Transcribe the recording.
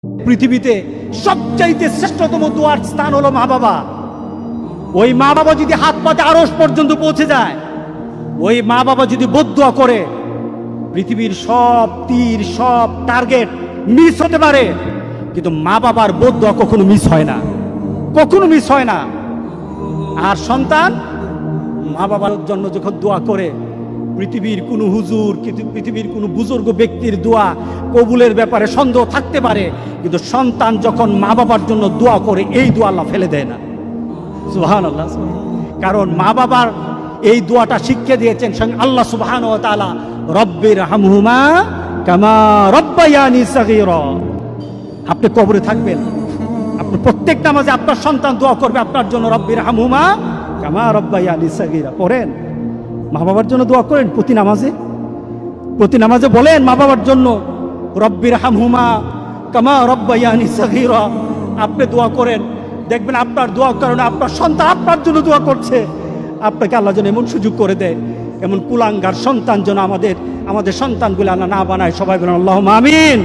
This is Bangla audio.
পৃথিবীতে সবচাইতে শ্রেষ্ঠতম দোয়ার স্থান হলো মা বাবা। ওই মা বাবা যদি হাত পাতে আরশ পর্যন্ত পৌঁছে যায়, ওই মা বাবা যদি বদদুয়া করে, পৃথিবীর সব তীর সব টার্গেট মিস হতে পারে, কিন্তু মা বাবার বদদুয়া কখনো মিস হয় না, কখনো মিস হয় না। আর সন্তান মা বাবার জন্য যখন দোয়া করে, পৃথিবীর কোনো হুজুর, পৃথিবীর কোনো বুজুর্গ ব্যক্তির দোয়া কবুলের ব্যাপারে সন্দেহ থাকতে পারে, কিন্তু সন্তান যখন মা বাবার জন্য দোয়া করে, এই দোয়া আল্লাহ ফেলে দেয় না। সুবহানাল্লাহ। কারণ মা বাবার এই দোয়াটা শিখিয়ে দিয়েছেন স্বয়ং আল্লাহ সুবহানাহু ওয়া তাআলা, রব্বির হামহুমা কামা রব্বায়ানি সাগীরা। আপনি কবরে থাকবেন, আপনি প্রত্যেক নামাজে আপনার সন্তান দোয়া করবে আপনার জন্য, রব্বির হামহুমা কামা রব্বায়ানি সাগীরা। পড়েন, মা বাবার জন্য দোয়া করেন প্রতি নামাজে বলেন মা বাবার জন্য, রব্বির হামহুমা কামা রব্বায়ানি সাগীরা। আপনি দোয়া করেন, দেখবেন আপনার দোয়ার কারণে আপনার সন্তান আপনার জন্য দোয়া করছে। আপনাকে আল্লাহ যেন এমন সুযোগ করে দেয়, এমন কুলাঙ্গার সন্তান যেন আমাদের সন্তানগুলো আল্লাহ না বানায়। সবাই বলেন আল্লাহুম্মা আমিন।